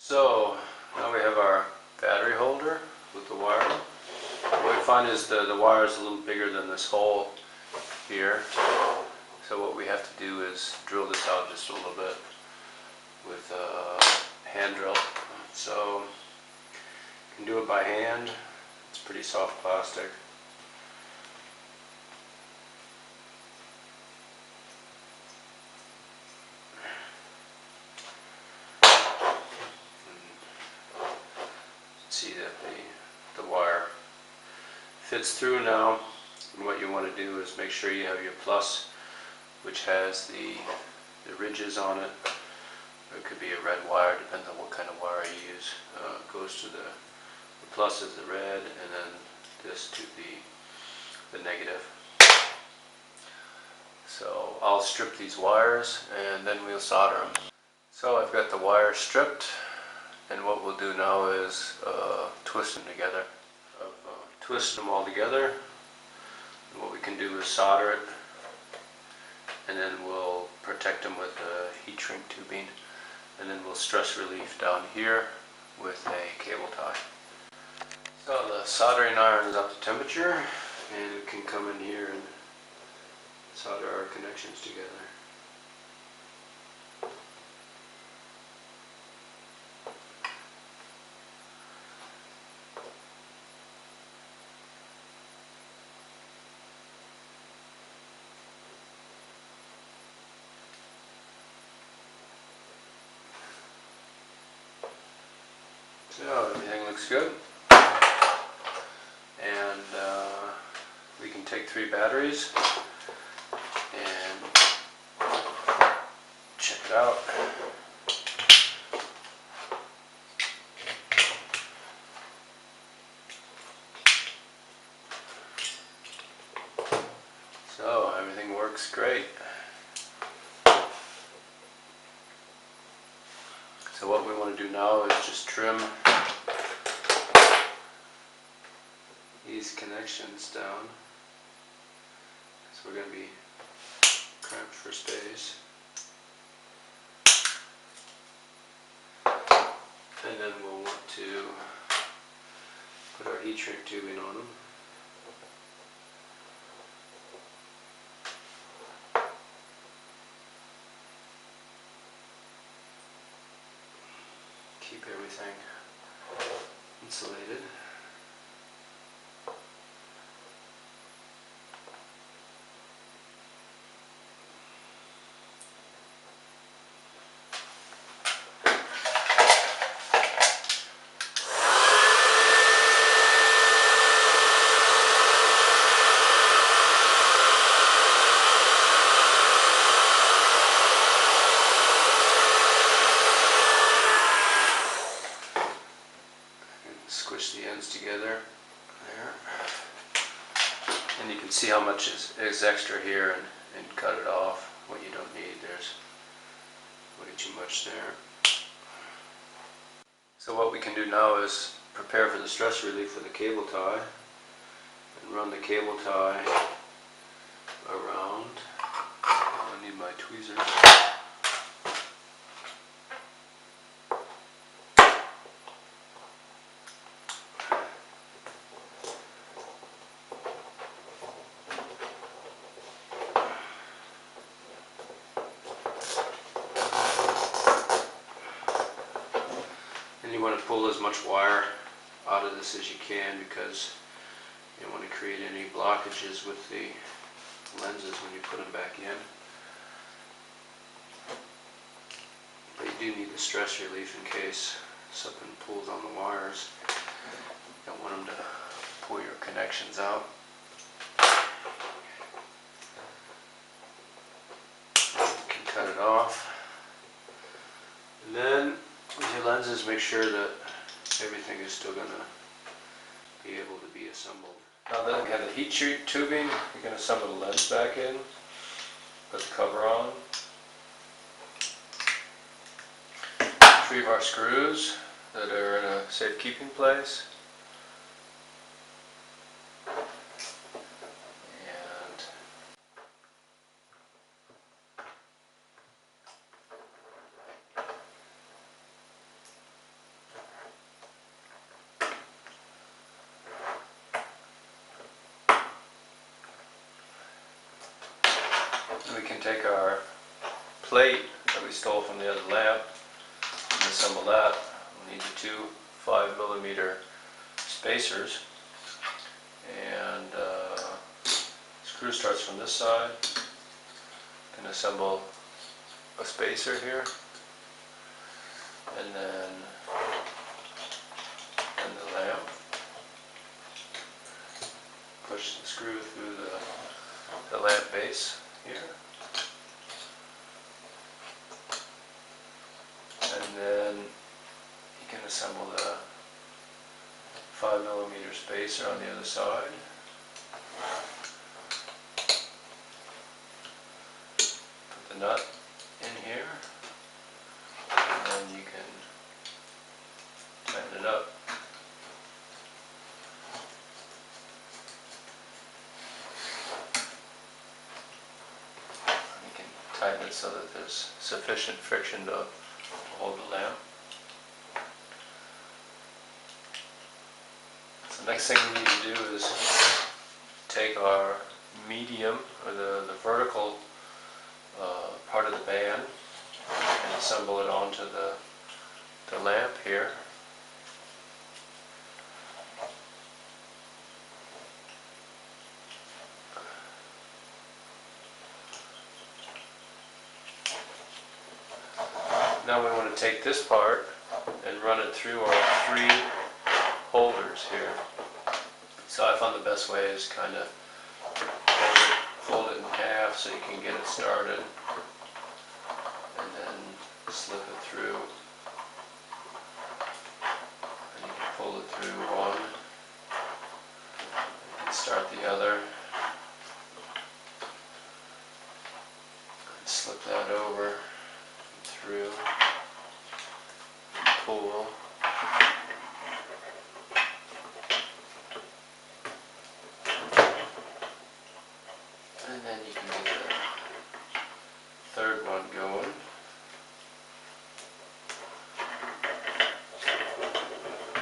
So now we have our battery holder with the wire. What we find is the wire is a little bigger than this hole here. So what we have to do is drill this out just a little bit with a hand drill. So you can do it by hand. It's pretty soft plastic. See that the wire fits through now, and what you want to do is make sure you have your plus, which has the ridges on it. It could be a red wire, depends on what kind of wire you use. Goes to the plus is the red, and then this to the negative. So I'll strip these wires and then we'll solder them. So I've got the wire stripped. And what we'll do now is twist them together. Twist them all together. And what we can do is solder it, and then we'll protect them with a heat shrink tubing, and then we'll stress relief down here with a cable tie. So the soldering iron is up to temperature, and it can come in here and solder our connections together. So everything looks good, and we can take 3 batteries and check it out. So everything works great. So what we want to do now is just trim these connections down, so we're going to be cramped for space. And then we'll want to put our heat shrink tubing on them. Keep everything insulated. Squish the ends together there, and you can see how much is extra here, and cut it off. What you don't need, there's way too much there. So what we can do now is prepare for the stress relief with a cable tie, and run the cable tie around. I need my tweezers. You want to pull as much wire out of this as you can, because you don't want to create any blockages with the lenses when you put them back in. But you do need the stress relief in case something pulls on the wires. You don't want them to pull your connections out. You can cut it off. And then with your lenses, make sure that everything is still going to be able to be assembled. Now that we have the heat shrink tubing, we can assemble the lens back in, put the cover on, retrieve our screws that are in a safekeeping place, and we can take our plate that we stole from the other lamp and assemble that. We'll need the two 5mm spacers, and screw starts from this side. You can assemble a spacer here, and then the lamp. Push the screw through the lamp base here, and then you can assemble the 5mm spacer on the other side. Put the nut in here, and then you can tighten it up. You can tighten it so that there's sufficient friction to hold the lamp. So the next thing we need to do is take our medium, or the vertical part of the band, and assemble it onto the lamp here. Now we want to take this part and run it through our three holders here. So I found the best way is kind of fold it in half so you can get it started, and then slip it through, and you can pull it through one and start the other, and slip that over and through and pull. And then you can get the third one going.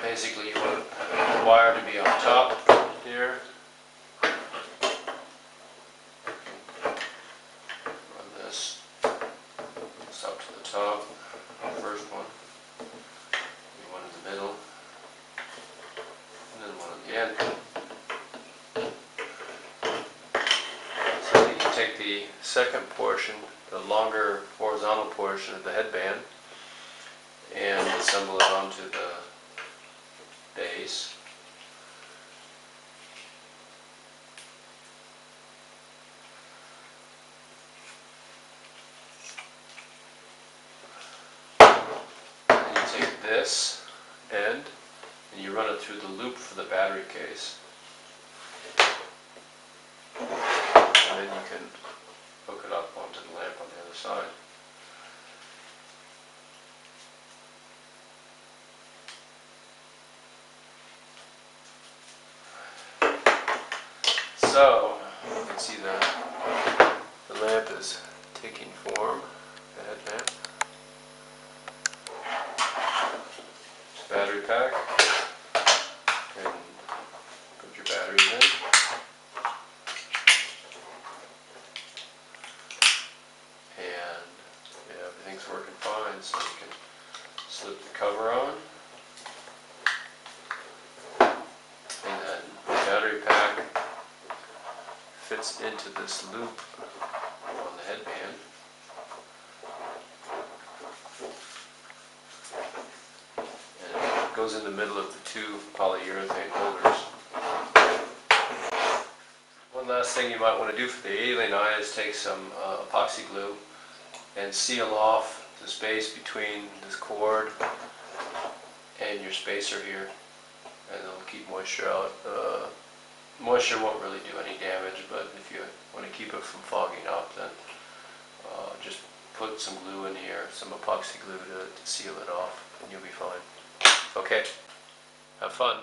Basically, you want the wire to be on top here. Run this up to the top, the first one. One in the middle, and then one at the end. So you can take the second portion, the longer horizontal portion of the headband, and assemble it onto the base. And you take this end and you run it through the loop for the battery case. And then you can hook it up onto the lamp on the other side. So, you can see the lamp is taking form, the headlamp. Battery pack, and put your batteries in. And yeah, everything's working fine, so you can slip the cover on. And then the battery pack fits into this loop on the headband. And it goes in the middle of the two polyurethane holders. One last thing you might want to do for the alien eye is take some epoxy glue and seal off the space between this cord and your spacer here, and it'll keep moisture out. Moisture won't really do any damage, but if you want to keep it from fogging up, then just put some glue in here, some epoxy glue to seal it off, and you'll be fine. Okay, have fun.